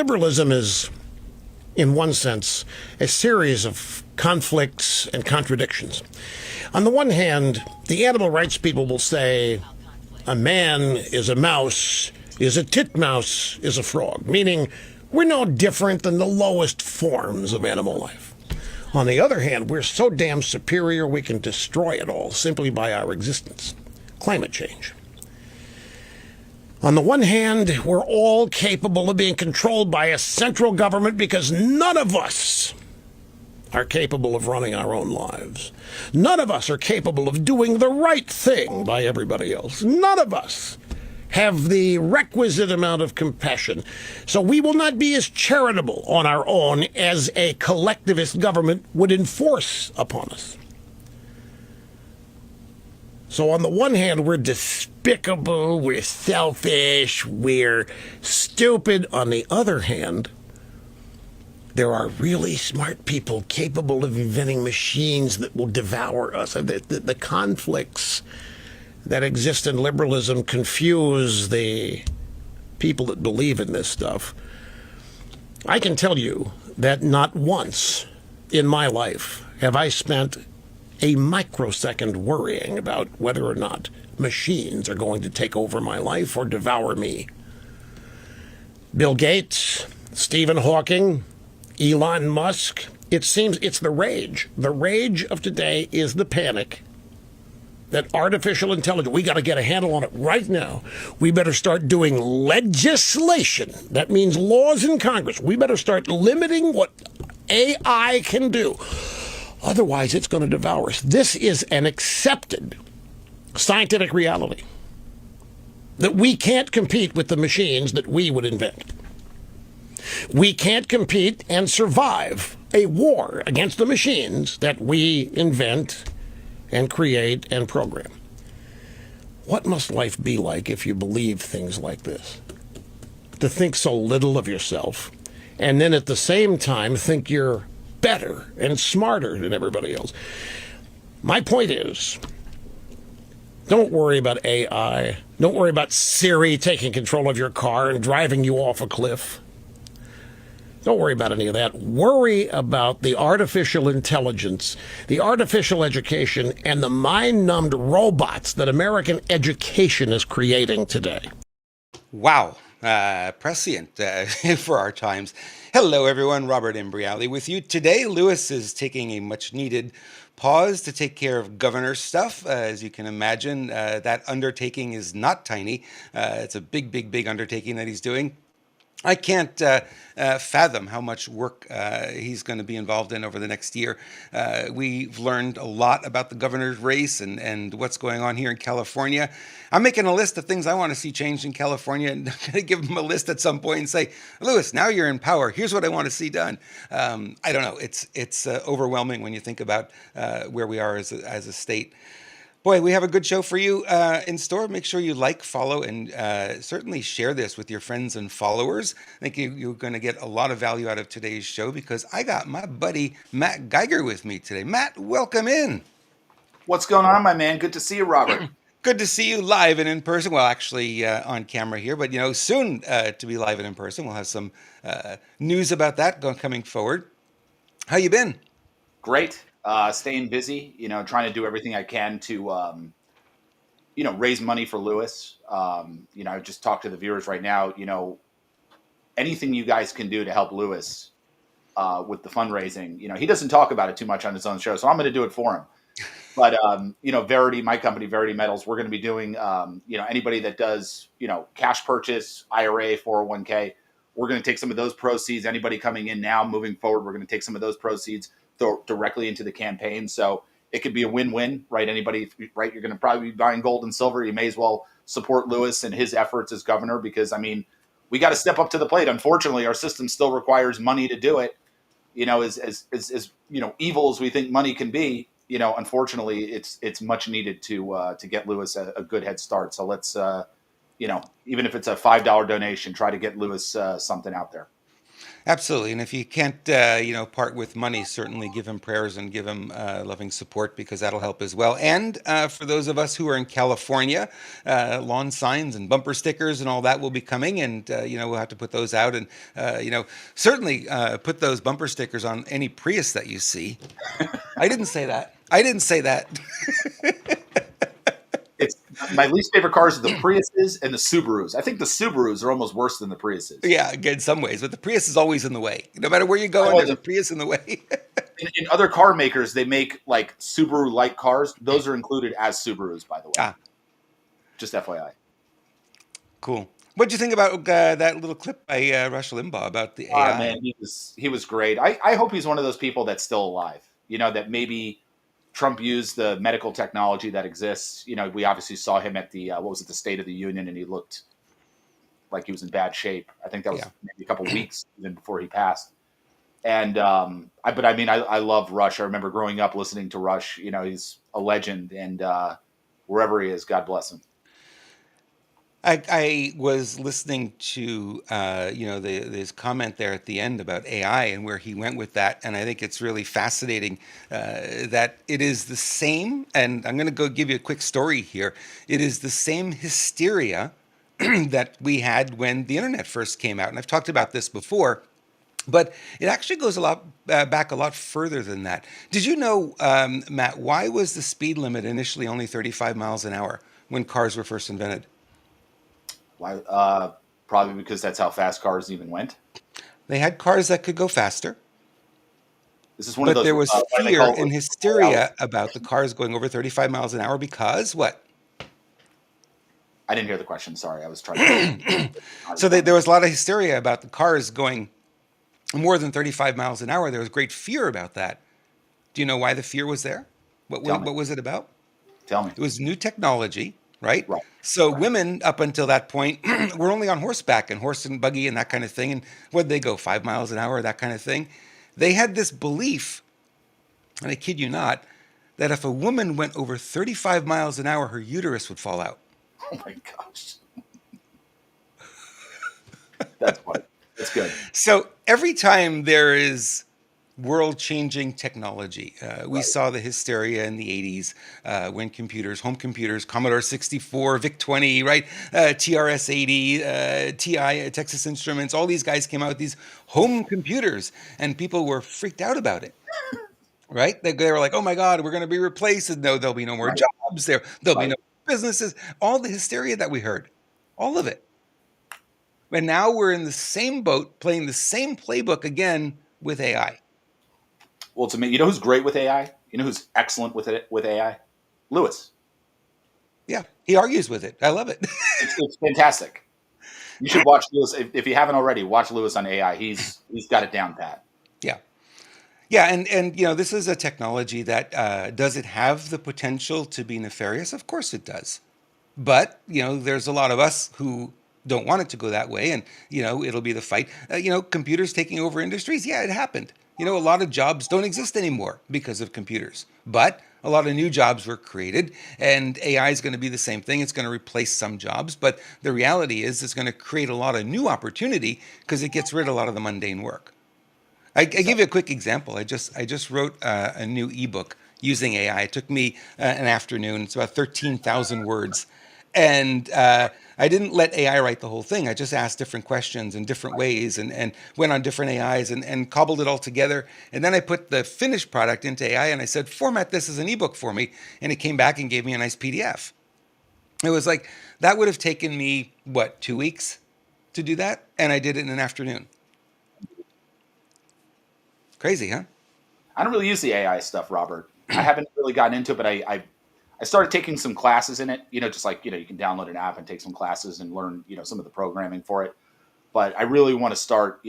liberalism is, in one sense, a series of conflicts and contradictions. On the one hand, the animal rights people will say a man is a mouse, is a titmouse, is a frog, meaning we're no different than the lowest forms of animal life. On the other hand, we're so damn superior we can destroy it all simply by our existence. Climate change. On the one hand, we're all capable of being controlled by a central government because none of us are capable of running our own lives. None of us are capable of doing the right thing by everybody else. None of us have the requisite amount of compassion. So we will not be as charitable on our own as a collectivist government would enforce upon us. So on the one hand, we're despicable, we're selfish, we're stupid. On the other hand, there are really smart people capable of inventing machines that will devour us. The conflicts that exist in liberalism confuse the people that believe in this stuff. I can tell you that not once in my life have I spent a microsecond worrying about whether or not machines are going to take over my life or devour me. Bill Gates, Stephen Hawking, Elon Musk, it seems it's the rage. The rage of today is the panic that artificial intelligence, we got to get a handle on it right now. We better start doing legislation. That means laws in Congress. We better start limiting what AI can do. Otherwise, it's going to devour us. This is an accepted scientific reality that we can't compete with the machines that we would invent. We can't compete and survive a war against the machines that we invent and create and program. What must life be like if you believe things like this? To think so little of yourself, and then at the same time think you're better and smarter than everybody else. My point is, don't worry about AI. Don't worry about Siri taking control of your car and driving you off a cliff. Don't worry about any of that. Worry about the artificial intelligence, the artificial education, and the mind-numbed robots that American education is creating today. Wow. Prescient for our times. Hello, everyone. Robert Imbriali with you. Today, Lewis is taking a much-needed pause to take care of governor stuff. As you can imagine, that undertaking is not tiny. It's a big, big, big undertaking that he's doing. I can't fathom how much work he's going to be involved in over the next year. We've learned a lot about the governor's race and what's going on here in California. I'm making a list of things I want to see changed in California, and I'm going to give him a list at some point and say, Lewis, now you're in power. Here's what I want to see done. I don't know. It's overwhelming when you think about where we are as a state. Boy, we have a good show for you in store. Make sure you like, follow, and certainly share this with your friends and followers. I think you're going to get a lot of value out of today's show because I got my buddy Matt Geiger with me today. Matt, welcome in. What's going on, my man? Good to see you, Robert. Good to see you live and in person. Well, actually on camera here, but soon to be live and in person. We'll have some news about that coming forward. How you been? Great. Staying busy, trying to do everything I can to, raise money for Lewis. I just talked to the viewers right now, anything you guys can do to help Lewis with the fundraising. He doesn't talk about it too much on his own show, so I'm going to do it for him. But, Verity, my company, Verity Metals, we're going to be doing, anybody that does, cash purchase, IRA, 401k, we're going to take some of those proceeds. Anybody coming in now, moving forward, we're going to take some of those proceeds directly into the campaign. So it could be a win-win, right? Anybody, right? You're going to probably be buying gold and silver. You may as well support Lewis and his efforts as governor because, we got to step up to the plate. Unfortunately, our system still requires money to do it. As evil as we think money can be, unfortunately, it's much needed to get Lewis a good head start. So let's, even if it's a $5 donation, try to get Lewis something out there. Absolutely. And if you can't, part with money, certainly give him prayers and give him loving support because that'll help as well. And for those of us who are in California, lawn signs and bumper stickers and all that will be coming. And, we'll have to put those out and, certainly put those bumper stickers on any Prius that you see. I didn't say that. I didn't say that. It's my least favorite cars are the Priuses and the Subarus. I think the Subarus are almost worse than the Priuses. Yeah, in some ways. But the Prius is always in the way. No matter where you're going, Well, there's a Prius in the way. in other car makers, they make like Subaru-like cars. Those are included as Subarus, by the way. Ah, Just FYI. cool. What do you think about that little clip by Rush Limbaugh about the AI? Man, he was great. I hope he's one of those people that's still alive. That maybe Trump used the medical technology that exists. We obviously saw him at the what was it, the State of the Union, and he looked like he was in bad shape. I think that was Yeah. maybe a couple weeks even before he passed. And I love Rush. I remember growing up listening to Rush. He's a legend, and wherever he is, God bless him. I was listening to his comment there at the end about AI and where he went with that, and I think it's really fascinating that it is the same. And I'm going to go give you a quick story here. It is the same hysteria that we had when the internet first came out, and I've talked about this before. But it actually goes a lot back a lot further than that. Did you know, Matt, why was the speed limit initially only 35 miles an hour when cars were first invented? Why? Probably because that's how fast cars even went. They had cars that could go faster, This is one of but those. there was What do they fear call and it? hysteria about the cars going over 35 miles an hour because what? I didn't hear the question. Sorry, I was trying to. So there was a lot of hysteria about the cars going more than 35 miles an hour. There was great fear about that. Do you know why the fear was there? Tell me. What was it about? Tell me. It was new technology, right? Right. So Right. women up until that point were only on horseback and horse and buggy and that kind of thing. And where'd they go? 5 miles an hour, that kind of thing. They had this belief, and I kid you not, that if a woman went over 35 miles an hour, her uterus would fall out. Oh my gosh, that's funny. That's good. So every time there is world-changing technology, we Right. saw the hysteria in the 80s when home computers, Commodore 64, VIC-20, right, TRS-80, TI, Texas Instruments, all these guys came out with these home computers, and people were freaked out about it. Right? They were like, "Oh my God, we're going to be replaced. And no, there'll be no more Right. jobs. There'll be Right. no businesses." All the hysteria that we heard, all of it. And now we're in the same boat, playing the same playbook again with AI. Well, to me, you know who's great with AI? You know who's excellent with it with AI? Lewis. Yeah, he argues with it. I love it. It's fantastic. You should watch Lewis if you haven't already. Watch Lewis on AI. He's got it down pat. Yeah. Yeah, and this is a technology that does it have the potential to be nefarious? Of course it does. But, there's a lot of us who don't want it to go that way, and, it'll be the fight. Computers taking over industries, yeah, it happened. A lot of jobs don't exist anymore because of computers. But a lot of new jobs were created, and AI is going to be the same thing. It's going to replace some jobs, but the reality is it's going to create a lot of new opportunity because it gets rid of a lot of the mundane work. I give you a quick example. I just wrote a new ebook using AI. It took me an afternoon. It's about 13,000 words, and I didn't let AI write the whole thing. I just asked different questions in different ways, and went on different AIs and cobbled it all together. And then I put the finished product into AI, and I said, "Format this as an ebook for me," and it came back and gave me a nice PDF. It was like that would have taken me 2 weeks to do that, and I did it in an afternoon. Crazy, huh? I don't really use the AI stuff, Robert. I haven't really gotten into it, but I started taking some classes in it. Just like you can download an app and take some classes and learn some of the programming for it. But I really want to start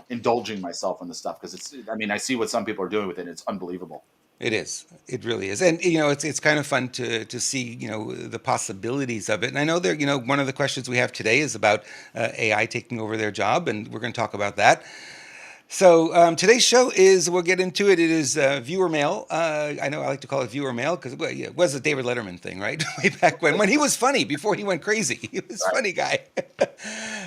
indulging myself in the stuff because it's. I mean, I see what some people are doing with it. It's unbelievable. It is. It really is. And it's kind of fun to see the possibilities of it. And I know there one of the questions we have today is about AI taking over their job, and we're going to talk about that. So today's show we'll get into it. It is viewer mail. I know I like to call it viewer mail because it was a David Letterman thing, right? Way back when he was funny before he went crazy. He was a funny guy.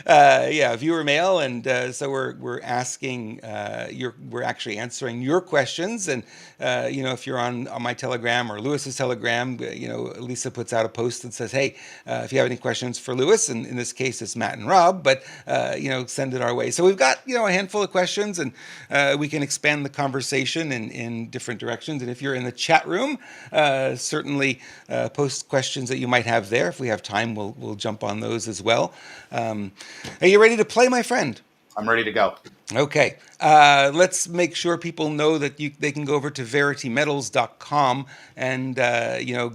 Yeah, viewer mail, and so we're asking we're actually answering your questions, and if you're on my Telegram or Lewis's Telegram, Lisa puts out a post that says, hey, if you have any questions for Lewis, and in this case it's Matt and Rob, but send it our way. So we've got a handful of questions, and we can expand the conversation in different directions. And if you're in the chat room, certainly post questions that you might have there. If we have time, we'll jump on those as well. Are you ready to play, my friend? I'm ready to go. Okay. Let's make sure people know that they can go over to veritymetals.com and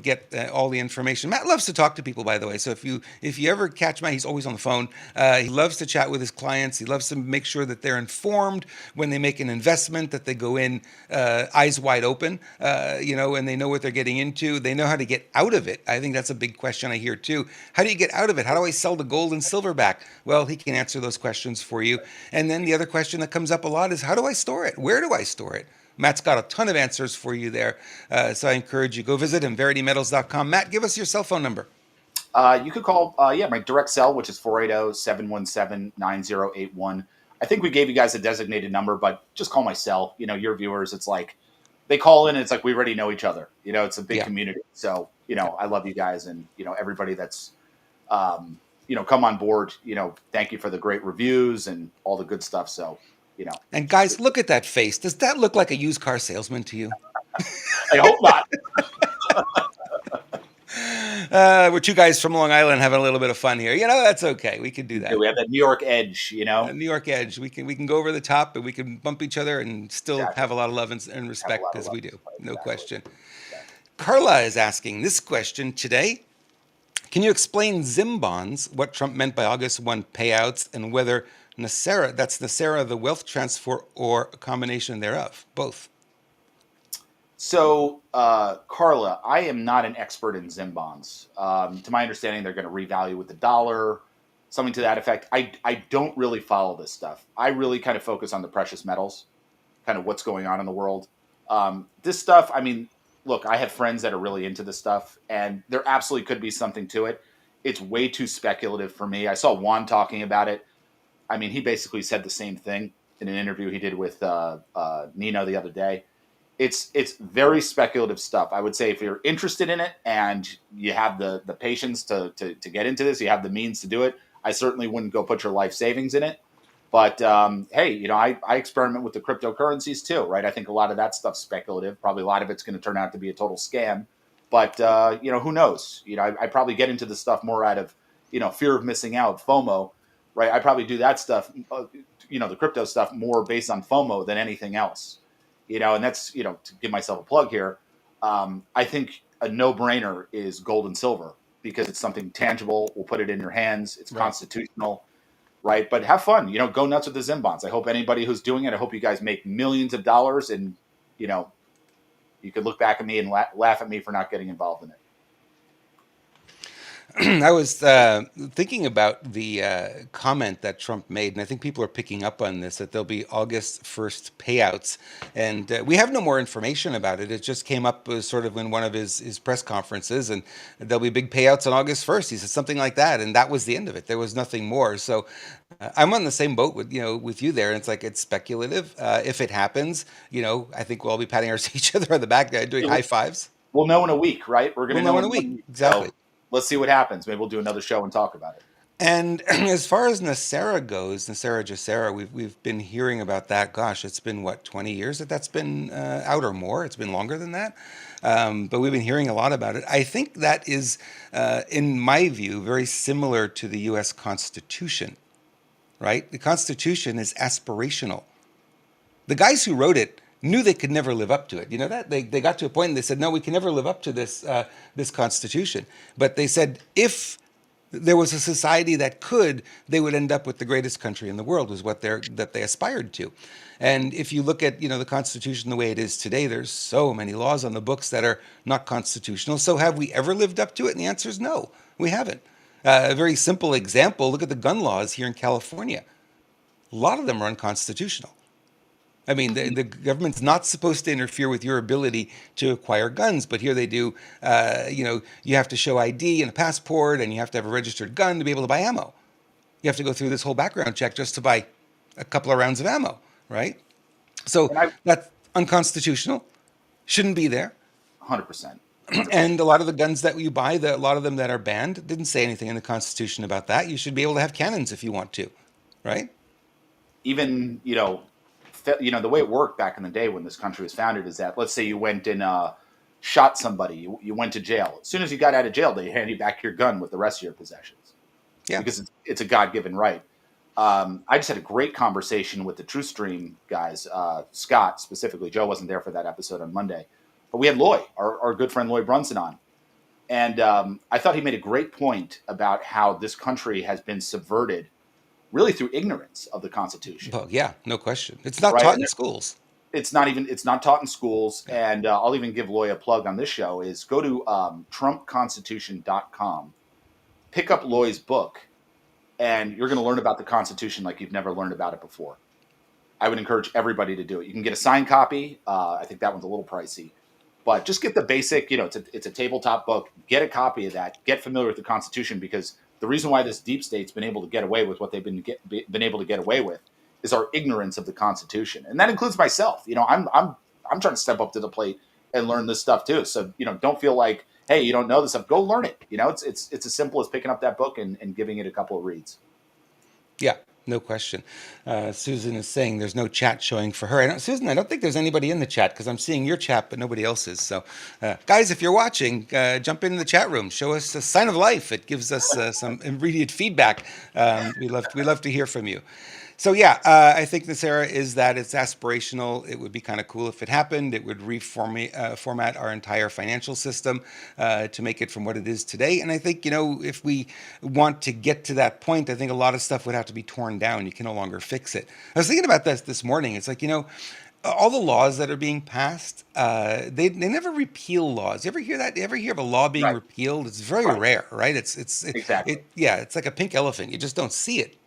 get all the information. Matt loves to talk to people, by the way. So if you ever catch Matt, he's always on the phone. He loves to chat with his clients. He loves to make sure that they're informed when they make an investment, that they go in eyes wide open, and they know what they're getting into. They know how to get out of it. I think that's a big question I hear too. How do you get out of it? How do I sell the gold and silver back? Well, he can answer those questions for you. And then the other question that comes up a lot is, how do I store it? Where do I store it? Matt's got a ton of answers for you there. So I encourage you, go visit him, veritymetals.com. Matt, give us your cell phone number. You could call, my direct cell, which is 480-717-9081. I think we gave you guys a designated number, but just call my cell. Your viewers, it's like they call in and it's like we already know each other. It's a big community. So, I love you guys, and, everybody that's, come on board. Thank you for the great reviews and all the good stuff. So, And guys, look at that face. Does that look like a used car salesman to you? I hope not. We're two guys from Long Island having a little bit of fun here. That's okay. We can do that. We have that New York edge, New York edge. We can go over the top, and we can bump each other and still have a lot of love and respect, as we do. No question. Carla is asking this question today. Can you explain Zim bonds, what Trump meant by August 1 payouts, and whether NESARA, that's NESARA, the wealth transfer, or a combination thereof? Both. So, Carla, I am not an expert in Zim bonds. To my understanding, they're going to revalue with the dollar, something to that effect. I don't really follow this stuff. I really kind of focus on the precious metals, kind of what's going on in the world. This stuff, look, I have friends that are really into this stuff, and there absolutely could be something to it. It's way too speculative for me. I saw Juan talking about it. He basically said the same thing in an interview he did with Nino the other day. It's very speculative stuff. I would say if you're interested in it and you have the patience to get into this, you have the means to do it, I certainly wouldn't go put your life savings in it. But, hey, I experiment with the cryptocurrencies too, right? I think a lot of that stuff's speculative. Probably a lot of it's going to turn out to be a total scam. But, who knows? I probably get into the stuff more out of, fear of missing out, FOMO, right? I probably do that stuff, the crypto stuff more based on FOMO than anything else. And that's, to give myself a plug here. I think a no-brainer is gold and silver because it's something tangible. We'll put it in your hands. It's constitutional. Right. But have fun, go nuts with the Zim bonds. I hope anybody who's doing it, I hope you guys make millions of dollars, and, you could look back at me and laugh at me for not getting involved in it. I was thinking about the comment that Trump made, and I think people are picking up on this, that there'll be August 1st payouts. And we have no more information about it. It just came up sort of in one of his press conferences, and there'll be big payouts on August 1st. He said something like that, and that was the end of it. There was nothing more. So I'm on the same boat with you there. And it's like, it's speculative. If it happens, I think we'll all be patting each other on the back, doing high fives. We'll know in a week, right? We're going to know in a week. Exactly. So let's see what happens. Maybe we'll do another show and talk about it. And as far as NESARA goes, NESARA GESARA, we've been hearing about that. Gosh, it's been 20 years that's been out or more. It's been longer than that. But we've been hearing a lot about it. I think that is, in my view, very similar to the U.S. Constitution, right? The Constitution is aspirational. The guys who wrote it knew they could never live up to it. You know that? They got to a point and they said, no, we can never live up to this Constitution. But they said if there was a society that could, they would end up with the greatest country in the world, was what they aspired to. And if you look at the Constitution the way it is today, there's so many laws on the books that are not constitutional. So have we ever lived up to it? And the answer is no, we haven't. A very simple example, look at the gun laws here in California. A lot of them are unconstitutional. I mean, the government's not supposed to interfere with your ability to acquire guns, but here they do. You have to show ID and a passport, and you have to have a registered gun to be able to buy ammo. You have to go through this whole background check just to buy a couple of rounds of ammo, right? So And I that's unconstitutional. Shouldn't be there. 100%, And a lot of the guns that you buy, a lot of them that are banned, didn't say anything in the Constitution about that. You should be able to have cannons if you want to, right? even the way it worked back in the day when this country was founded is that, let's say you went and shot somebody, you went to jail. As soon as you got out of jail, they hand you back your gun with the rest of your possessions Yeah. because it's a God-given right. I just had a great conversation with the TrueStream guys, Scott specifically. Joe wasn't there for that episode on Monday, but we had Loy, our good friend Loy Brunson, on. And I thought he made a great point about how this country has been subverted really through ignorance of the Constitution, Well, yeah, no question. It's not right? taught And in schools. it's not taught in schools. Yeah. And I'll even give Loy a plug on this show is go to TrumpConstitution.com, pick up Loy's book, and you're going to learn about the Constitution like you've never learned about it before. I would encourage everybody to do it. You can get a signed copy. I think that one's a little pricey, but just get the basic. It's a tabletop book. Get a copy of that. Get familiar with the Constitution, because the reason why this deep state's been able to get away with what they've been able to get away with is our ignorance of the Constitution, and that includes myself. I'm trying to step up to the plate and learn this stuff too. So don't feel like, hey, you don't know this stuff. Go learn it. It's as simple as picking up that book and giving it a couple of reads. Yeah, no question. Susan is saying there's no chat showing for her. Susan, I don't think there's anybody in the chat because I'm seeing your chat, but nobody else's. So, guys, if you're watching, jump into the chat room. Show us a sign of life. It gives us some immediate feedback. We love to hear from you. So yeah, I think this era is that it's aspirational. It would be kind of cool if it happened. It would format our entire financial system to make it from what it is today. And I think, if we want to get to that point, I think a lot of stuff would have to be torn down. You can no longer fix it. I was thinking about this morning. It's like, all the laws that are being passed, they never repeal laws. You ever hear that? You ever hear of a law being Right. repealed? It's very Right. rare, right? Exactly. It's like a pink elephant. You just don't see it.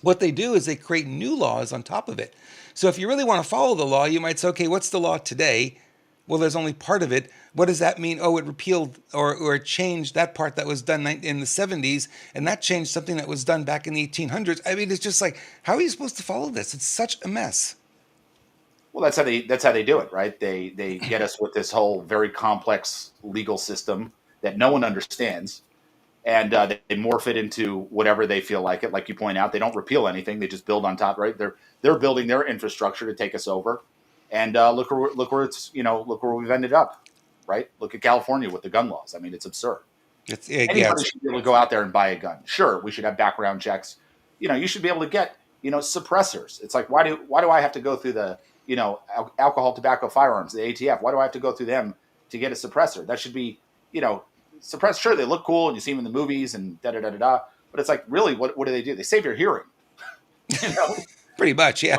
What they do is they create new laws on top of it. So if you really want to follow the law, you might say, okay, what's the law today? Well, there's only part of it. What does that mean? Oh, it repealed or it changed that part that was done in the 70s, and that changed something that was done back in the 1800s. I mean, it's just like, how are you supposed to follow this? It's such a mess. Well, that's how they do it, right? They get us with this whole very complex legal system that no one understands, and they morph it into whatever they feel like it. Like you point out, they don't repeal anything; they just build on top. Right? They're building their infrastructure to take us over, and look where we've ended up. Right? Look at California with the gun laws. I mean, it's absurd. Anybody should be able to go out there and buy a gun. Sure, we should have background checks. You should be able to get suppressors. It's like, why do I have to go through the alcohol, tobacco, firearms, the ATF? Why do I have to go through them to get a suppressor? That should be suppressed. Sure, they look cool and you see them in the movies and da da da da da. But it's like, really, what do? They save your hearing. you know, Pretty much, yeah.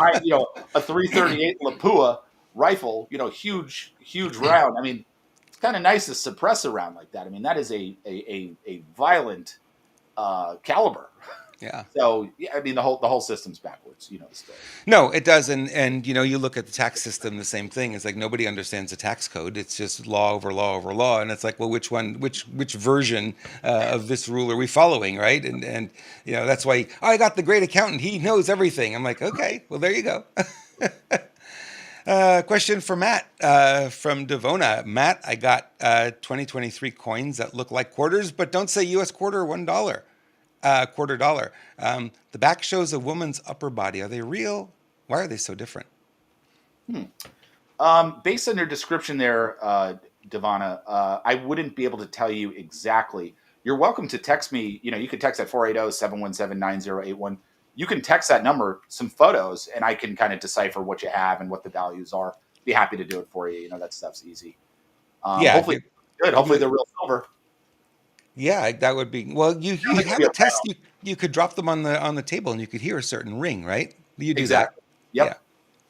a 338 Lapua rifle, huge round. I mean, it's kind of nice to suppress a round like that. I mean, that is a violent caliber. Yeah. So yeah, I mean, the whole system's backwards. The story. No, it does, and you look at the tax system, the same thing. It's like nobody understands the tax code. It's just law over law over law, and it's like, well, which version of this rule are we following, right? And that's why I got the great accountant. He knows everything. I'm like, okay, well, there you go. Question for Matt from Devona. Matt, I got 2023 coins that look like quarters, but don't say U.S. quarter or $1. Quarter dollar. The back shows a woman's upper body. Are they real? Why are they so different? Based on your description there, Devana, I wouldn't be able to tell you exactly. You're welcome to text me. You can text at 480-717-9081. You can text that number some photos, and I can kind of decipher what you have and what the values are. Be happy to do it for you. That stuff's easy. Yeah, hopefully good. Hopefully they're real silver. Yeah, that would be. Well, you have a test. You could drop them on the table, and you could hear a certain ring, right? You do Exactly. that. Yep.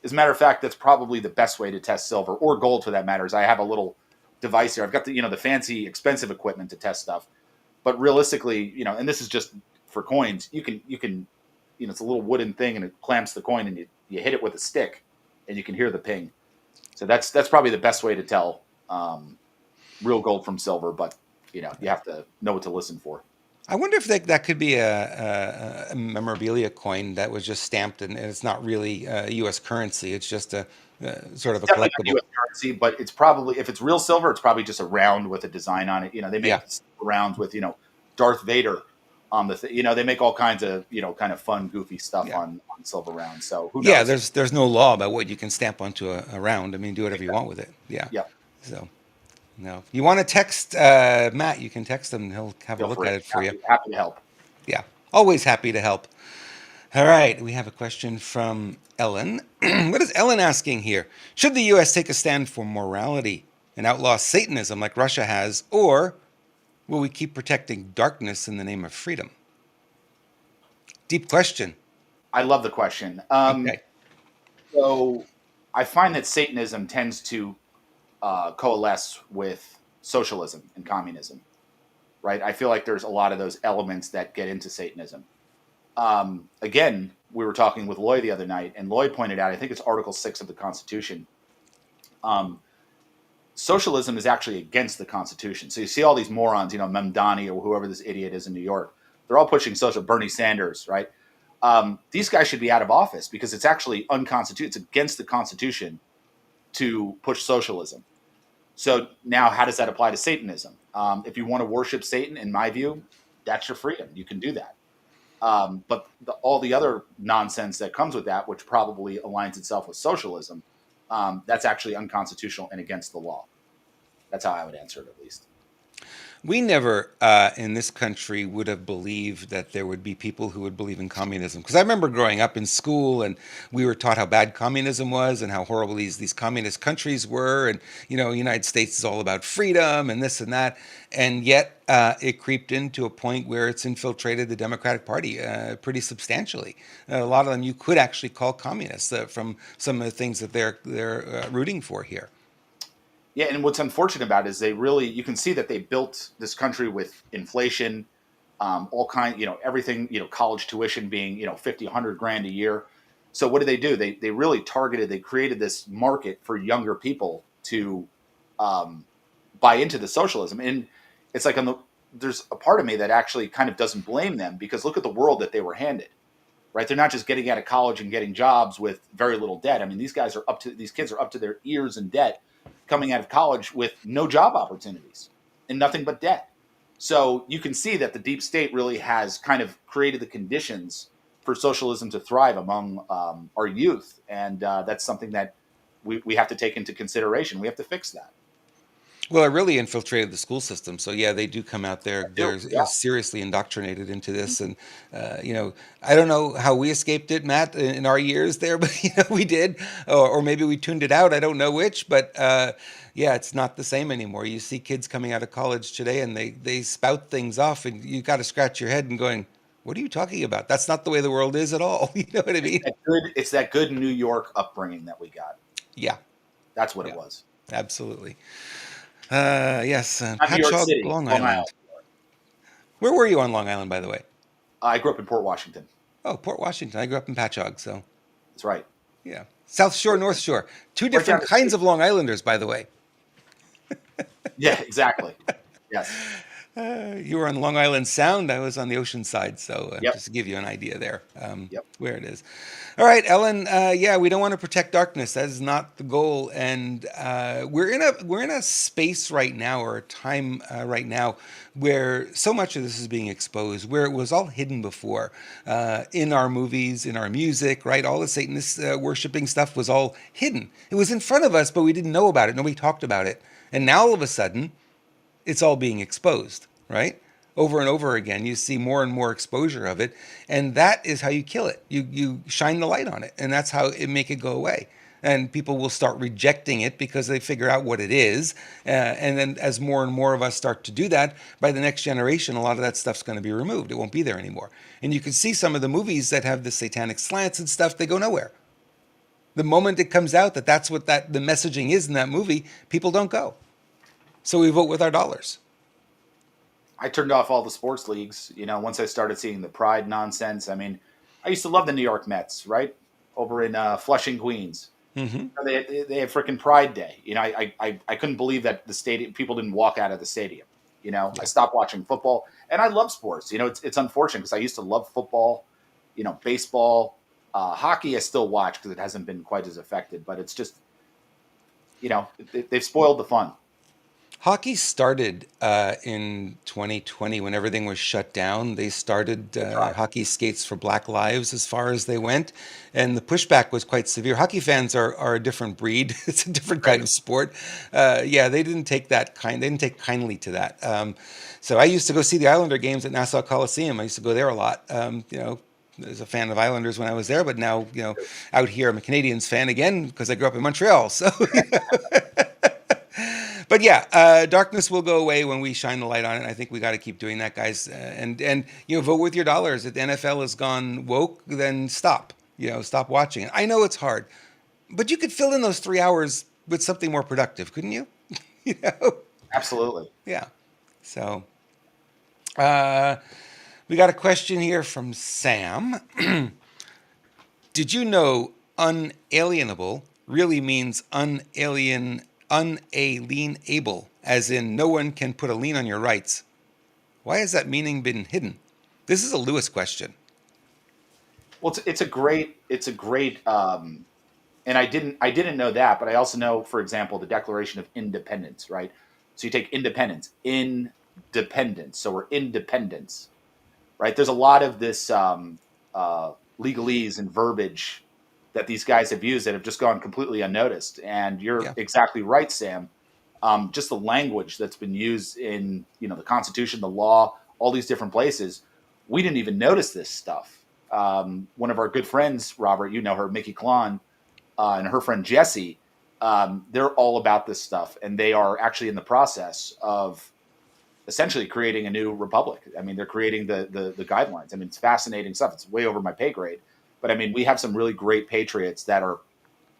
As a matter of fact, that's probably the best way to test silver or gold, for that matter. Is I have a little device here. I've got the fancy, expensive equipment to test stuff, but realistically, and this is just for coins. You can it's a little wooden thing, and it clamps the coin, and you hit it with a stick, and you can hear the ping. So that's probably the best way to tell real gold from silver. But you have to know what to listen for. I wonder if that could be a memorabilia coin that was just stamped and it's not really U.S. currency. It's just a sort It's of a definitely not collectible. U.S. currency, but it's probably, if it's real silver, it's probably just a round with a design on it. They Yeah. make rounds with Darth Vader on the they make all kinds of kind of fun, goofy stuff Yeah. on silver rounds. So who Yeah, knows? there's no law about what you can stamp onto a round. I mean, do whatever you want with it. Yeah. Yeah, So, no. You want to text Matt, you can text him. He'll have a feel look free. at it for you. Happy to help. Yeah. Always happy to help. All right. We have a question from Ellen. What is Ellen asking here? Should the U.S. take a stand for morality and outlaw Satanism like Russia has, or will we keep protecting darkness in the name of freedom? Deep question. I love the question. Okay. So I find that Satanism tends to coalesce with socialism and communism, right? I feel like there's a lot of those elements that get into Satanism. Again, we were talking with Lloyd the other night, and Lloyd pointed out, I think it's Article 6 of the Constitution. Socialism is actually against the Constitution. So you see all these morons, Memdani or whoever this idiot is in New York, they're all pushing social, Bernie Sanders, right? These guys should be out of office because it's actually unconstitutional. It's against the Constitution to push socialism. So now, how does that apply to Satanism? If you want to worship Satan, in my view, that's your freedom. You can do that. But all the other nonsense that comes with that, which probably aligns itself with socialism, that's actually unconstitutional and against the law. That's how I would answer it, at least. We never in this country would have believed that there would be people who would believe in communism. Because I remember growing up in school and we were taught how bad communism was and how horrible these communist countries were. And, United States is all about freedom and this and that. And yet it creeped into a point where it's infiltrated the Democratic Party pretty substantially. A lot of them you could actually call communists from some of the things that they're rooting for here. Yeah, and what's unfortunate about it is you can see that they built this country with inflation, all kind, everything, college tuition being, 50, 100 grand a year. So what do? They really they created this market for younger people to buy into the socialism. And it's like there's a part of me that actually kind of doesn't blame them because look at the world that they were handed, right? They're not just getting out of college and getting jobs with very little debt. I mean, these kids are up to their ears in debt coming out of college with no job opportunities and nothing but debt. So you can see that the deep state really has kind of created the conditions for socialism to thrive among our youth. And that's something that we have to take into consideration. We have to fix that. Well, it really infiltrated the school system. So yeah, they do come out there. They're Yeah. seriously indoctrinated into this, and I don't know how we escaped it, Matt, in our years there, but we did, or maybe we tuned it out. I don't know which, but yeah, it's not the same anymore. You see kids coming out of college today, and they spout things off, and you got to scratch your head and going, "What are you talking about? That's not the way the world is at all." You know what I mean? It's that good New York upbringing that we got. Yeah, That's what yeah, it was. absolutely. Yes, Not New York Patchogue, City, Long Long Island. Island. Where were you on Long Island, by the way? I grew up in Port Washington. Oh, Port Washington. I grew up in Patchogue, so That's right. yeah. South Shore, North Shore. Two Right down different the kinds street. of Long Islanders, by the way. Yeah, exactly. Yes. You were on Long Island Sound. I was on the ocean side, so Yep. just to give you an idea there, Yep. where it is. All right, Ellen. Yeah, we don't want to protect darkness. That is not the goal, and we're in a space right now, or a time right now, where so much of this is being exposed, where it was all hidden before, in our movies, in our music, right? All the Satanist worshiping stuff was all hidden. It was in front of us, but we didn't know about it. Nobody talked about it, and now all of a sudden it's all being exposed, right? Over and over again, you see more and more exposure of it, and that is how you kill it. You shine the light on it, and that's how it make it go away. And people will start rejecting it because they figure out what it is. And then as more and more of us start to do that, by the next generation, a lot of that stuff's going to be removed. It won't be there anymore. And you can see some of the movies that have the satanic slants and stuff, they go nowhere. The moment it comes out that that's what the messaging is in that movie, people don't go. So we vote with our dollars. I turned off all the sports leagues, once I started seeing the pride nonsense. I mean, I used to love the New York Mets, right? Over in Flushing, Queens. Hmm. They had freaking Pride Day. I couldn't believe that the stadium, people didn't walk out of the stadium. You know, I Yeah. stopped watching football, and I love sports. You know, it's unfortunate because I used to love football, you know, baseball, hockey. I still watch because it hasn't been quite as affected, but it's just, you know, they've spoiled the fun. Hockey started in 2020 when everything was shut down. They started They tried. hockey skates for Black Lives as far as they went, and the pushback was quite severe. Hockey fans are a different breed. It's a different kind Right. of sport. Yeah, they didn't take that kind. They didn't take kindly to that. So I used to go see the Islander games at Nassau Coliseum. I used to go there a lot. You know, as a fan of Islanders when I was there, but now, you know, out here I'm a Canadians fan again because I grew up in Montreal. So but yeah, darkness will go away when we shine the light on it. I think we got to keep doing that, guys. And you know, vote with your dollars. If the NFL has gone woke, then stop. You know, stop watching it. I know it's hard, but you could fill in those 3 hours with something more productive, couldn't you? You know, Absolutely. yeah. So uh, we got a question here from Sam. Did you know unalienable really means unalienable, as in no one can put a lien on your rights? Why has that meaning been hidden? This is a Lewis question. Well, it's a great, and I didn't know that, but I also know, for example, the Declaration of Independence, right? So you take independence, independence. So we're independence, right? There's a lot of this legalese and verbiage that these guys have used that have just gone completely unnoticed. And you're Yeah. exactly right, Sam. Just the language that's been used in, you know, the Constitution, the law, all these different places. We didn't even notice this stuff. One of our good friends, Robert, you know her, Mickey Klon, and her friend Jesse, they're all about this stuff, and they are actually in the process of essentially creating a new republic. I mean, they're creating the guidelines. I mean, it's fascinating stuff. It's way over my pay grade, but I mean, we have some really great patriots that are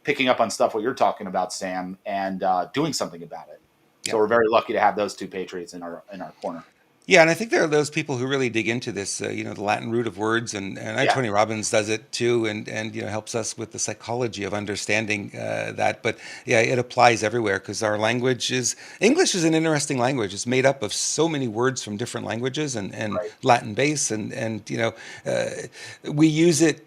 picking up on stuff what you're talking about, Sam, and doing something about it. Yeah. So we're very lucky to have those two patriots in our corner. Yeah, and I think there are those people who really dig into this, you know, the Latin root of words, and Yeah, Tony Robbins does it too, and you know helps us with the psychology of understanding that. But yeah, it applies everywhere because our language is English is an interesting language. It's made up of so many words from different languages and right. Latin base, and you know, we use it.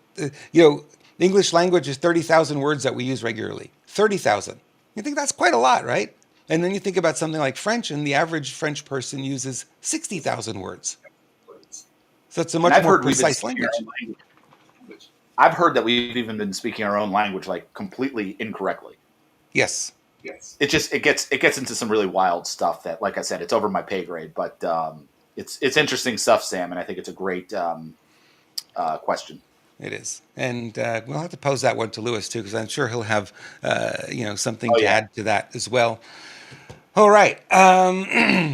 You know, the English language is 30,000 words that we use regularly. 30,000. You think that's quite a lot, right? And then you think about something like French, and the average French person uses 60,000 words. So it's a And much I've more heard we've been precise speaking our language. own language. I've heard that we've even been speaking our own language like completely incorrectly. Yes. It gets into some really wild stuff that, like I said, it's over my pay grade, but it's interesting stuff, Sam, and I think it's a great question. It is, and we'll have to pose that one to Lewis too, because I'm sure he'll have, you know, something Oh to yeah, add to that as well. All right,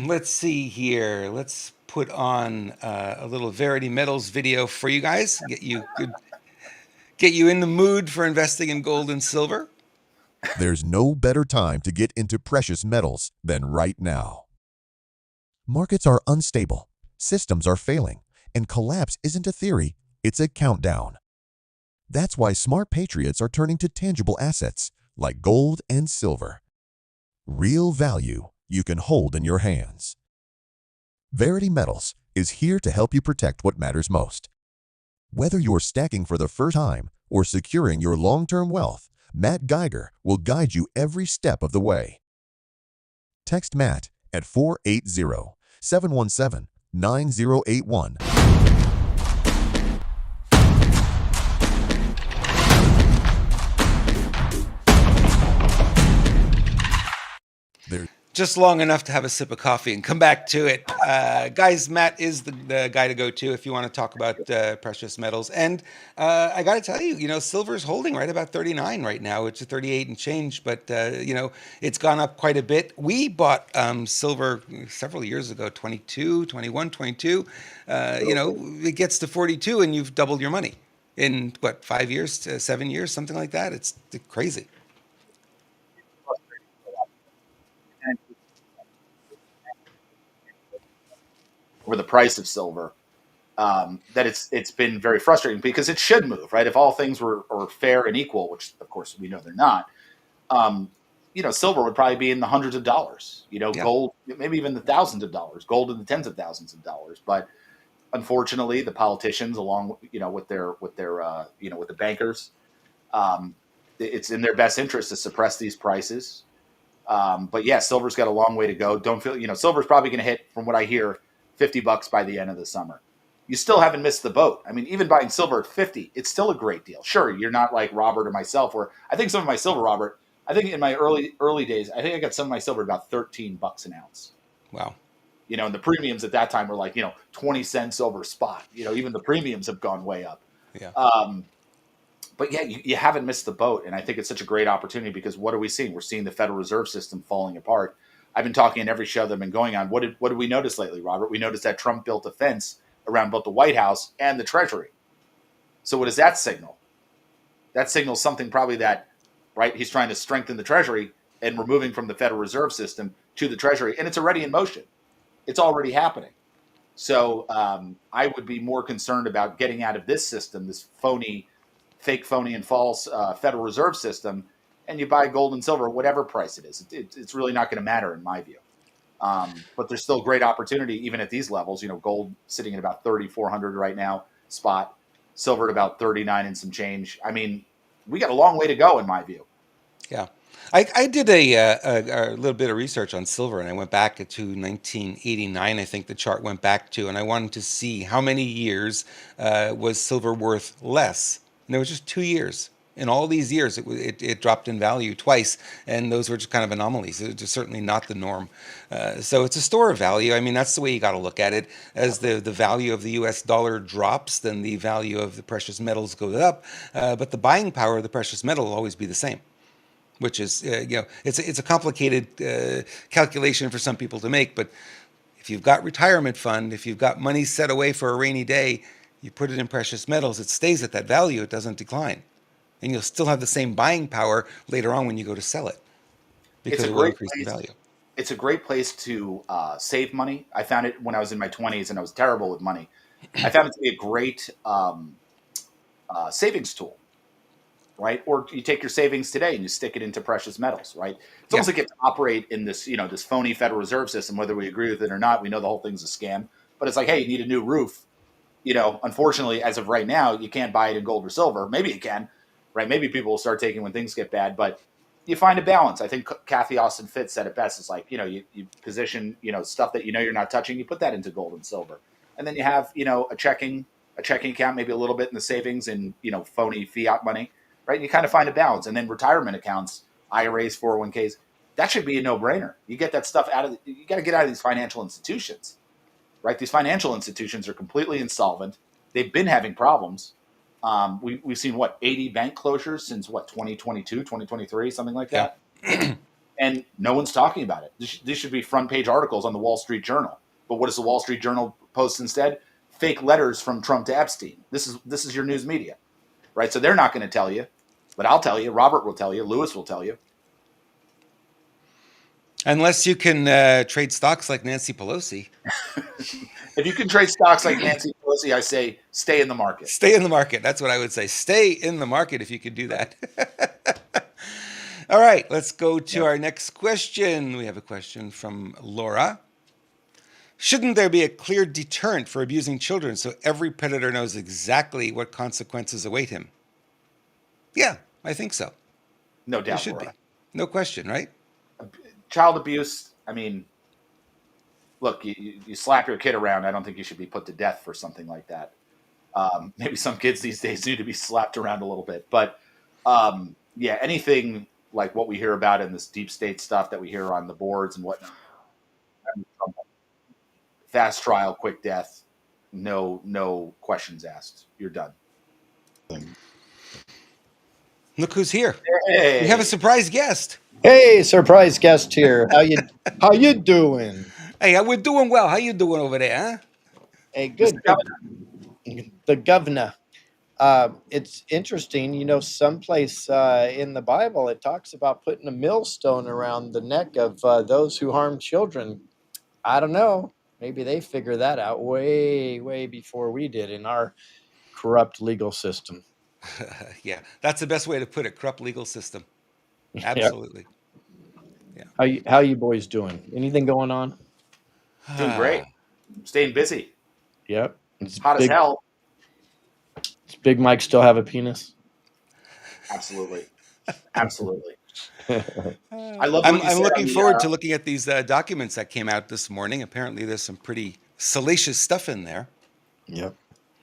let's see here. Let's put on a little Verity Metals video for you guys. Get you in the mood for investing in gold and silver. There's no better time to get into precious metals than right now. Markets are unstable, systems are failing, and collapse isn't a theory, it's a countdown. That's why smart patriots are turning to tangible assets like gold and silver. Real value you can hold in your hands. Verity Metals is here to help you protect what matters most. Whether you're stacking for the first time or securing your long-term wealth, Matt Geiger will guide you every step of the way. Text Matt at 480-717-9081. There Just long enough to have a sip of coffee and come back to it. Guys, Matt is the guy to go to if you want to talk about precious metals. And I got to tell you, you know, silver's holding right about 39 right now. It's a 38 and change, but, you know, it's gone up quite a bit. We bought silver several years ago, 22, 21, 22. You know, it gets to 42 and you've doubled your money in, what, 5 years, 7 years, something like that. It's crazy. Over the price of silver, that it's been very frustrating because it should move, right? If all things were fair and equal, which of course we know they're not, um, silver would probably be in the hundreds of dollars. Yeah. Gold, maybe even the thousands of dollars. Gold in the tens of thousands of dollars. But unfortunately, the politicians, along with their with the bankers, it's in their best interest to suppress these prices. But yeah, silver's got a long way to go. Don't feel silver's probably going to hit, from what I hear, $50 by the end of the summer. You still haven't missed the boat. I mean, even buying silver at 50, it's still a great deal. Sure, you're not like Robert or myself, where I think some of my silver, Robert, I think in my early days, I think I got some of my silver at about $13 an ounce. Wow. And the premiums at that time were like 20 cents over spot. Even the premiums have gone way up. Yeah. But yeah, you haven't missed the boat, and I think it's such a great opportunity, because what are we seeing? We're seeing the Federal Reserve System falling apart. I've been talking in every show that I've been going on. What did we notice lately, Robert? We noticed that Trump built a fence around both the White House and the Treasury. So what does that signal? That signals something probably that, right, he's trying to strengthen the Treasury and we're moving from the Federal Reserve System to the Treasury, and it's already in motion. It's already happening. So I would be more concerned about getting out of this system, this fake, phony, and false Federal Reserve System, and you buy gold and silver, whatever price it is. It's really not going to matter in my view. But there's still great opportunity even at these levels. Gold sitting at about 3,400 right now, spot. Silver at about 39 and some change. I mean, we got a long way to go in my view. Yeah. I did a little bit of research on silver, and I went back to 1989, I think the chart went back to, and I wanted to see how many years was silver worth less. And it was just 2 years. In all these years, it dropped in value twice, and those were just kind of anomalies. It was just certainly not the norm. So it's a store of value. I mean, that's the way you got to look at it. As the value of the U.S. dollar drops, then the value of the precious metals goes up, but the buying power of the precious metal will always be the same. Which is, it's a complicated calculation for some people to make. But if you've got retirement fund, if you've got money set away for a rainy day, you put it in precious metals, it stays at that value, it doesn't decline. And you'll still have the same buying power later on when you go to sell it, because it will increase the value. It's a great place to save money. I found it when I was in my 20s and I was terrible with money. I found it to be a great savings tool. Right? Or you take your savings today and you stick it into precious metals, right? It's almost like you have to operate in this, this phony Federal Reserve System, whether we agree with it or not. We know the whole thing's a scam, but it's like, hey, you need a new roof. Unfortunately, as of right now, you can't buy it in gold or silver. Maybe you can, right? Maybe people will start taking when things get bad, but you find a balance. I think Kathy Austin Fitts said it best. It's like, you position, stuff that you're not touching, you put that into gold and silver. And then you have, a checking account, maybe a little bit in the savings and, phony fiat money. Right, you kind of find a balance, and then retirement accounts, IRAs, 401ks, that should be a no-brainer. You get that stuff out of. You got to get out of these financial institutions, right? These financial institutions are completely insolvent. They've been having problems. We've seen 80 bank closures since 2022, 2023, something like that, and no one's talking about it. These should be front page articles on the Wall Street Journal. But what does the Wall Street Journal post instead? Fake letters from Trump to Epstein. This is your news media. Right, so they're not going to tell you, but I'll tell you. Robert will tell you. Lewis will tell you. Unless you can trade stocks like Nancy Pelosi. If you can trade stocks like Nancy Pelosi, I say stay in the market. Stay in the market. That's what I would say. Stay in the market if you could do that. All right, let's go to our next question. We have a question from Laura. Shouldn't there be a clear deterrent for abusing children so every predator knows exactly what consequences await him? Yeah, I think so. No doubt. There should be. No question, right? Child abuse, I mean, look, you slap your kid around, I don't think you should be put to death for something like that. Maybe some kids these days need to be slapped around a little bit. But, anything like what we hear about in this deep state stuff that we hear on the boards and whatnot, fast trial, quick death, no questions asked. You're done. Look who's here. Hey. We have a surprise guest. Hey, surprise guest here. How you doing? Hey, we're doing well. How you doing over there, huh? Hey, good. The governor. It's interesting, someplace in the Bible it talks about putting a millstone around the neck of those who harm children. I don't know. Maybe they figure that out way, way before we did in our corrupt legal system. Yeah, that's the best way to put it. Corrupt legal system. Absolutely. How you boys doing? Anything going on? Doing great. Staying busy. Yep. It's Hot as big. hell. Does Big Mike still have a penis? Absolutely. Absolutely. I Yep. loved what you I'm said on looking the. forward to looking at these documents that came out this morning. Apparently, there's some pretty salacious stuff in there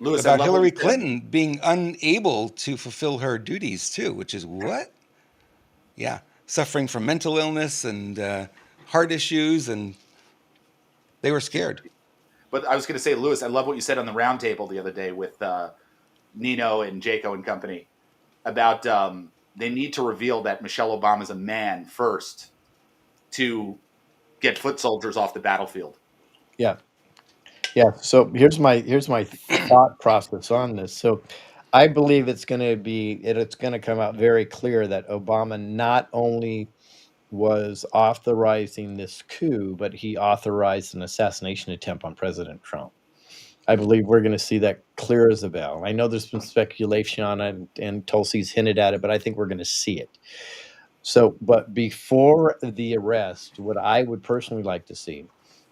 Lewis, I about love what you Hillary said. Clinton being unable to fulfill her duties too, which is what? Yeah, suffering from mental illness and heart issues, and they were scared. But I was going to say, Lewis, I love what you said on the roundtable the other day with Nino and Jaco and company about they need to reveal that Michelle Obama is a man first to get foot soldiers off the battlefield. Yeah. Yeah. So here's my thought process on this. So I believe it's going to come out very clear that Obama not only was authorizing this coup, but he authorized an assassination attempt on President Trump. I believe we're going to see that clear as a bell. I know there's been speculation on it, and Tulsi's hinted at it, but I think we're going to see it. So, but before the arrest, what I would personally like to see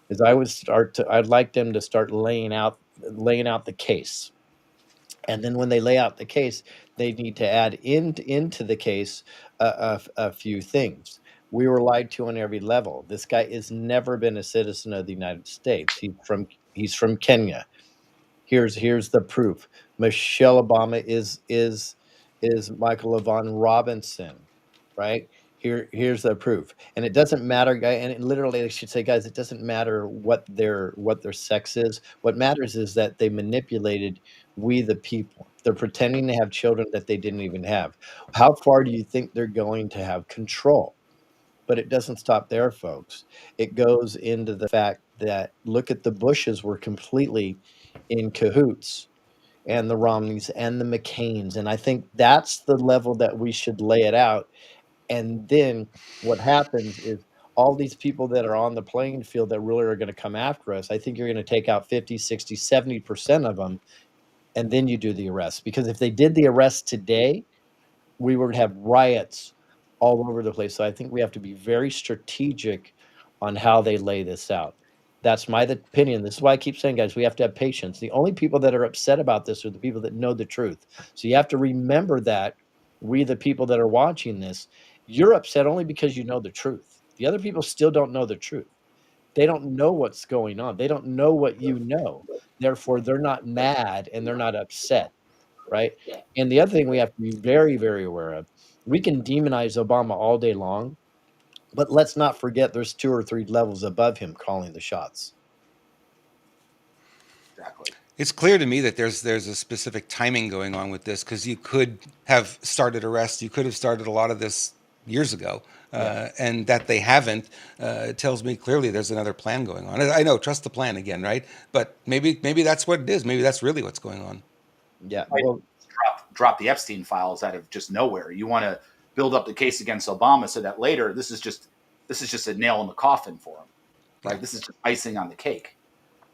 is I'd like them to start laying out the case. And then when they lay out the case, they need to add into the case a few things. We were lied to on every level. This guy has never been a citizen of the United States. He's from Kenya. Here's the proof. Michelle Obama is Michael Yvonne Robinson, right? Here's the proof. And it doesn't matter, guy. And literally, I should say, guys, it doesn't matter what their sex is. What matters is that they manipulated we the people. They're pretending to have children that they didn't even have. How far do you think they're going to have control? But it doesn't stop there, folks. It goes into the fact that look at the Bushes were completely in cahoots, and the Romneys and the McCains. And I think that's the level that we should lay it out. And then what happens is all these people that are on the playing field that really are going to come after us, I think you're going to take out 50, 60, 70% of them, and then you do the arrest. Because if they did the arrest today, we would have riots all over the place. So I think we have to be very strategic on how they lay this out. That's my opinion. This is why I keep saying, guys, we have to have patience. The only people that are upset about this are the people that know the truth. So you have to remember that we, the people that are watching this, you're upset only because you know the truth. The other people still don't know the truth. They don't know what's going on. They don't know what you know. Therefore, they're not mad and they're not upset, right? And the other thing we have to be very, very aware of, we can demonize Obama all day long, but let's not forget there's 2 or 3 levels above him calling the shots. Exactly. It's clear to me that there's a specific timing going on with this because you could have started arrests, you could have started a lot of this years ago, and that they haven't tells me clearly there's another plan going on. I know, trust the plan again, right? But maybe that's what it is. Maybe that's really what's going on. Yeah. Right. Well, Drop the Epstein files out of just nowhere. You want to build up the case against Obama so that later this is just a nail in the coffin for him. Like this is just icing on the cake.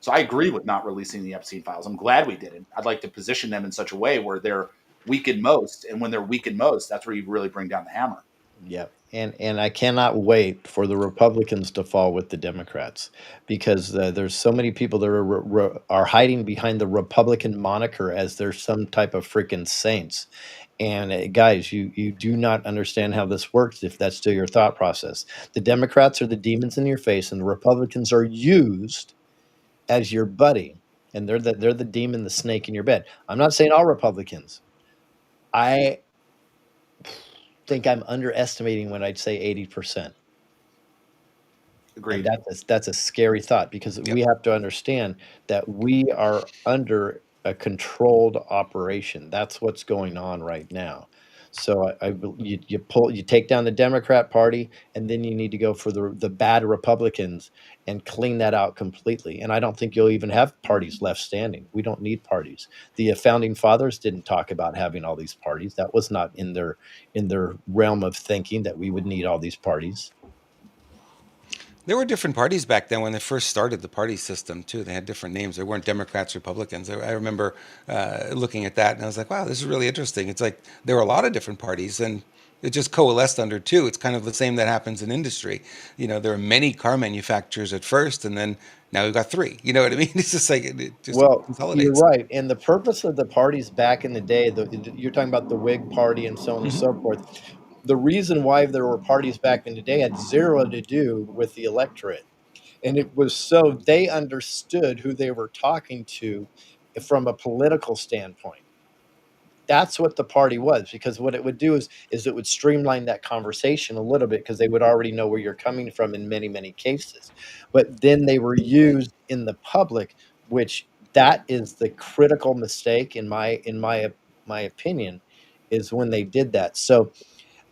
So I agree with not releasing the Epstein files. I'm glad we didn't. I'd like to position them in such a way where they're weakened most, and when they're weakened most, that's where you really bring down the hammer. yeah. And I cannot wait for the Republicans to fall with the Democrats because there's so many people that are hiding behind the Republican moniker as they're some type of freaking saints. And guys, you do not understand how this works if that's still your thought process. The Democrats are the demons in your face, and the Republicans are used as your buddy, and they're the demon, the snake in your bed. I'm not saying all Republicans. I think I'm underestimating when I'd say 80%. Agreed. And that's a scary thought because we have to understand that we are under a controlled operation. That's what's going on right now. So you take down the Democrat Party, and then you need to go for the bad Republicans and clean that out completely. And I don't think you'll even have parties left standing. We don't need parties. The founding fathers didn't talk about having all these parties. That was not in their realm of thinking that we would need all these parties. There were different parties back then when they first started the party system too. They had different names. They weren't Democrats, Republicans. I remember looking at that and I was like, wow, this is really interesting. It's like there were a lot of different parties, and It just coalesced under two. It's kind of the same that happens in industry. There are many car manufacturers at first, and then now we've got three. You know what I mean? It's just like it just Well, you're consolidates. right. And the purpose of the parties back in the day, you're talking about the Whig Party and so on and Hmm. so forth. The reason why there were parties back in the day had zero to do with the electorate. And it was so they understood who they were talking to from a political standpoint. That's what the party was, because what it would do is it would streamline that conversation a little bit, because they would already know where you're coming from in many, many cases. But then they were used in the public, which that is the critical mistake in my opinion, is when they did that. So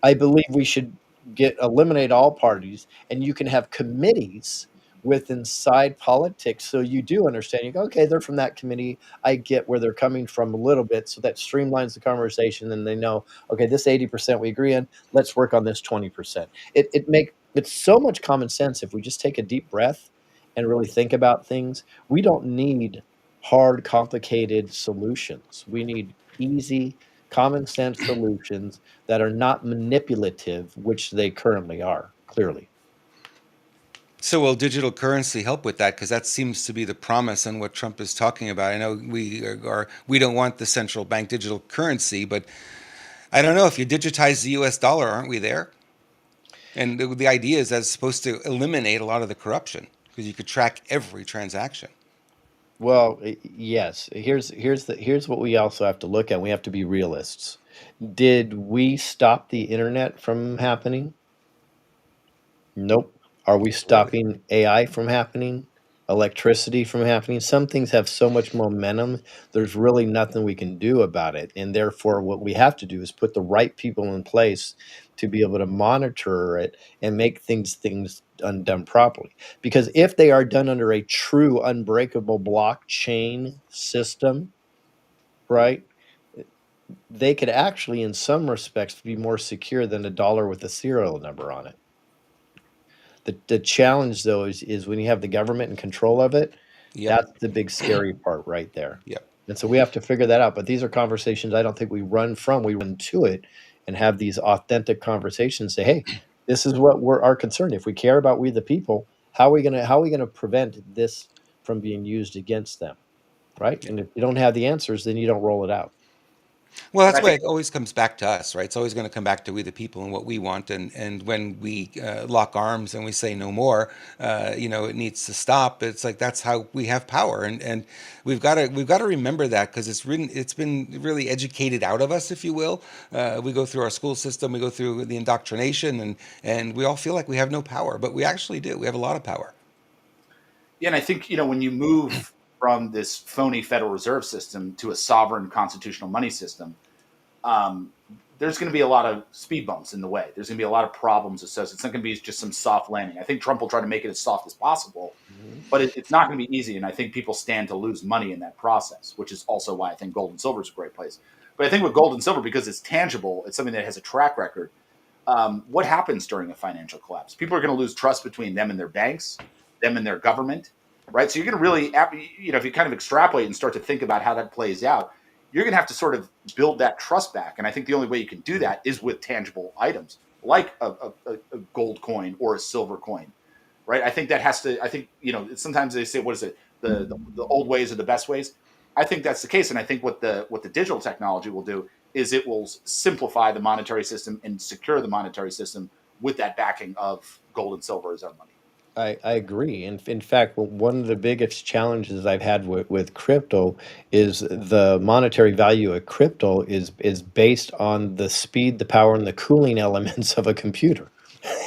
I believe we should eliminate all parties, and you can have committees with inside politics, so you do understand. You go, okay, they're from that committee. I get where they're coming from a little bit, so that streamlines the conversation, and they know, okay, this 80% we agree on. Let's work on this 20%. It's so much common sense if we just take a deep breath and really think about things. We don't need hard, complicated solutions. We need easy, common sense solutions that are not manipulative, which they currently are, clearly. So will digital currency help with that? Because that seems to be the promise and what Trump is talking about. I know we don't want the central bank digital currency, but I don't know, if you digitize the U.S. dollar, aren't we there? And the idea is that it's supposed to eliminate a lot of the corruption because you could track every transaction. Well, yes. Here's what we also have to look at. We have to be realists. Did we stop the internet from happening? Nope. Are we Absolutely. stopping AI from happening? Electricity from happening? Some things have so much momentum, there's really nothing we can do about it. And therefore, what we have to do is put the right people in place to be able to monitor it and make done properly. Because if they are done under a true unbreakable blockchain system, right, they could actually, in some respects, be more secure than a dollar with a serial number on it. The challenge, though, is when you have the government in control of it. Yep. That's the big scary part right there. Yep. And so we have to figure that out. But these are conversations I don't think we run from. We run to it and have these authentic conversations. Say, hey, this is what we're our concern. If we care about we the people, how are we gonna prevent this from being used against them, right? And if you don't have the answers, then you don't roll it out. Well, And that's I why think it always comes back to us, right? It's always going to come back to we the people and what we want. And when we lock arms and we say no more, it needs to stop. It's like that's how we have power, and we've got to remember that because it's been really educated out of us, if you will. We go through our school system, we go through the indoctrination, and we all feel like we have no power, but we actually do. We have a lot of power. Yeah, and I think when you move from this phony Federal Reserve system to a sovereign constitutional money system, um, there's going to be a lot of speed bumps in the way. There's going to be a lot of problems associated. It's not going to be just some soft landing. I think Trump will try to make it as soft as possible, Mhm. but it's not going to be easy. And I think people stand to lose money in that process, which is also why I think gold and silver is a great place. But I think with gold and silver, because it's tangible, it's something that has a track record. What happens during a financial collapse? People are going to lose trust between them and their banks, them and their government, right? So you're going to really, if you kind of extrapolate and start to think about how that plays out, you're going to have to sort of build that trust back. And I think the only way you can do that is with tangible items like a gold coin or a silver coin, right? I think that has to. I think sometimes they say, "What is it? The old ways are the best ways." I think that's the case, and I think what the digital technology will do is it will simplify the monetary system and secure the monetary system with that backing of gold and silver as our money. I agree. In fact, one of the biggest challenges I've had with crypto is the monetary value of crypto is based on the speed, the power, and the cooling elements of a computer.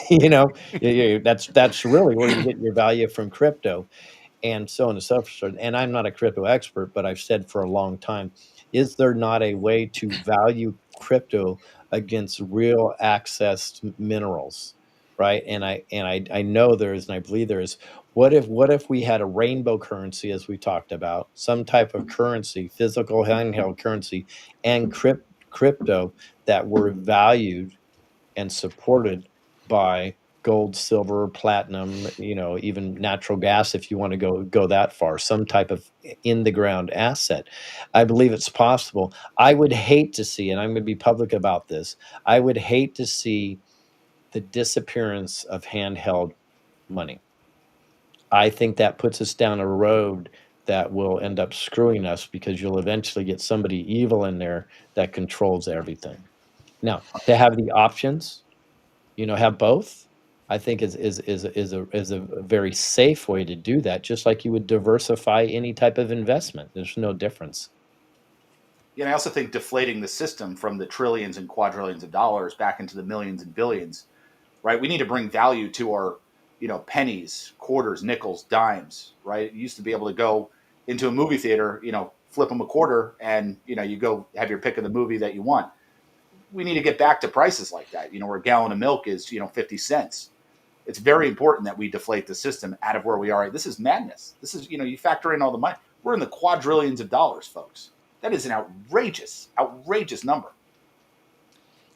You know, that's really where you get your value from crypto, and so on and so forth. And I'm not a crypto expert, but I've said for a long time, is there not a way to value crypto against real accessed minerals? Right. And I know there is, and I believe there is. What if we had a rainbow currency, as we talked about, some type of currency, physical handheld currency, and crypto that were valued and supported by gold, silver, platinum, even natural gas if you want to go that far, some type of in the ground asset. I believe it's possible. I would hate to see, and I'm going to be public about this, I would hate to see the disappearance of handheld money. I think that puts us down a road that will end up screwing us because you'll eventually get somebody evil in there that controls everything. Now, to have the options, have both, I think is a very safe way to do that, just like you would diversify any type of investment. There's no difference. Yeah, and I also think deflating the system from the trillions and quadrillions of dollars back into the millions and billions, right? We need to bring value to our, pennies, quarters, nickels, dimes, right? You used to be able to go into a movie theater, flip them a quarter, and you go have your pick of the movie that you want. We need to get back to prices like that, where a gallon of milk is 50 cents. It's very important that we deflate the system out of where we are. This is madness. This is, you factor in all the money. We're in the quadrillions of dollars, folks. That is an outrageous, outrageous number.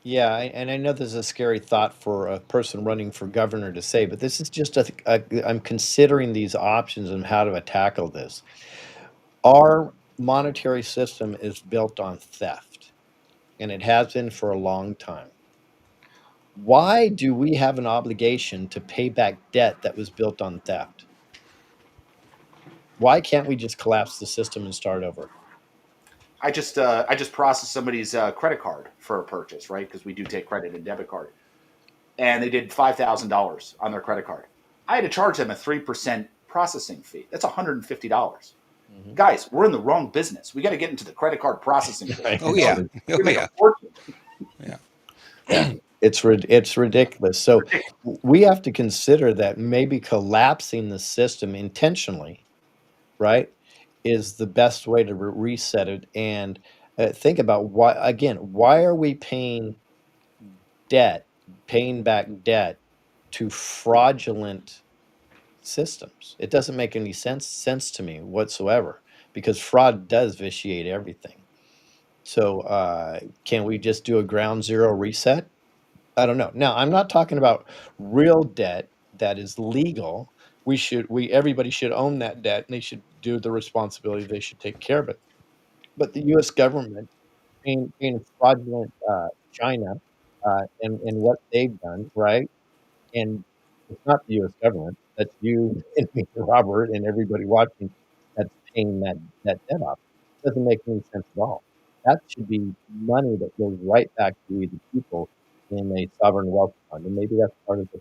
Yeah, and I know this is a scary thought for a person running for governor to say, but this is just I'm considering these options and how to tackle this. Our monetary system is built on theft, and it has been for a long time. Why do we have an obligation to pay back debt that was built on theft? Why can't we just collapse the system and start over? I just processed somebody's credit card for a purchase, right? Because we do take credit and debit card, and they did $5,000 on their credit card. I had to charge them a 3% processing fee. That's $150. Mhm. Guys, we're in the wrong business. We got to get into the credit card processing fee. Oh yeah. We Oh make yeah. a fortune. Yeah. Yeah, it's ridiculous. So we have to consider that maybe collapsing the system intentionally, right, is the best way to reset it. And think about why are we paying back debt to fraudulent systems? It doesn't make any sense to me whatsoever because fraud does vitiate everything. So can we just do a ground zero reset? I don't know. Now, I'm not talking about real debt that is legal. Everybody should own that debt and they should do the responsibility. They should take care of it. But the U.S. government paying fraudulent China and what they've done, right? And it's not the U.S. government. That's you and me, Robert, and everybody watching that's paying that debt off. It doesn't make any sense at all. That should be money that goes right back to we the people in a sovereign wealth fund, and maybe that's part of the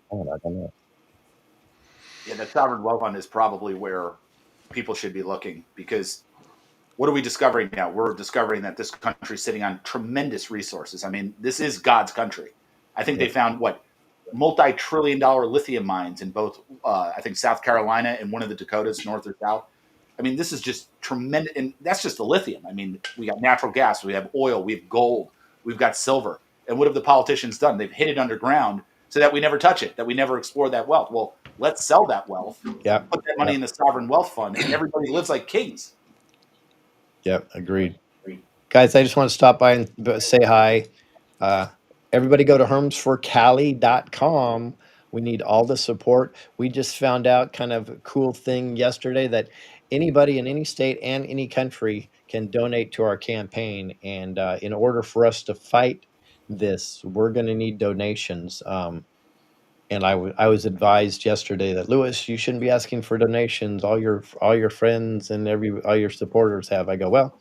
plan. I don't know. Yeah, the sovereign wealth fund is probably where people should be looking because what are we discovering now? We're discovering that this country is sitting on tremendous resources. I mean, this is God's country. I think Yeah. they found what multi-trillion-dollar lithium mines in both, I think South Carolina and one of the Dakotas, north or south. I mean, this is just tremendous, and that's just the lithium. I mean, we got natural gas, we have oil, we have gold, we've got silver. And what have the politicians done? They've hid it underground so that we never touch it, that we never explore that wealth. Well, let's sell that wealth, Yeah. put that money in the sovereign wealth fund, and everybody lives like kings. Yep, agreed. Guys, I just want to stop by and say hi. Uh, everybody go to hermsforcali.com. We need all the support. We just found out kind of a cool thing yesterday that anybody in any state and any country can donate to our campaign. And in order for us to fight this, we're going to need donations. And I was advised yesterday that Lewis, you shouldn't be asking for donations. All your friends and all your supporters have. I go, well,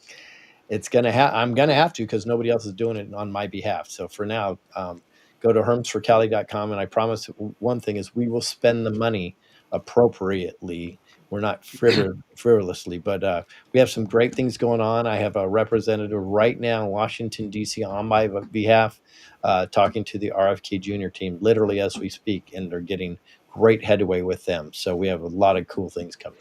I'm gonna have to because nobody else is doing it on my behalf. So for now, go to hermsforcali.com, and I promise one thing is we will spend the money appropriately. We're not frivolously, but we have some great things going on. I have a representative right now in Washington, D.C. on my behalf talking to the RFK Jr. team literally as we speak, and they're getting great headway with them. So we have a lot of cool things coming.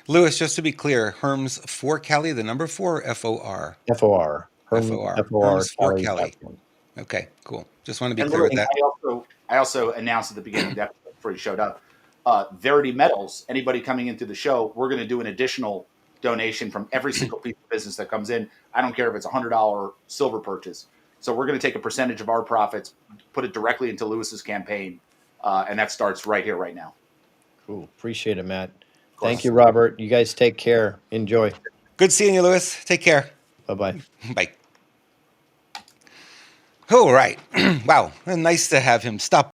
Lewis, just to be clear, Herms for Cali, the number 4, FOR. FOR. FOR. FOR Herms for Cali. Cali.com. Okay, cool. Just want to be And clear with that. I also announced at the beginning of the episode before you showed up, Verity Metals, anybody coming into the show, we're going to do an additional donation from every single piece of business that comes in. I don't care if it's $100 silver purchase. So we're going to take a percentage of our profits, put it directly into Lewis's campaign. and that starts right here, right now. Cool. Appreciate it, Matt. course. Thank you, Robert. You guys take care. Enjoy. Good seeing you, Lewis. Take care. Bye-bye. Bye. All right. Wow. Nice to have him stop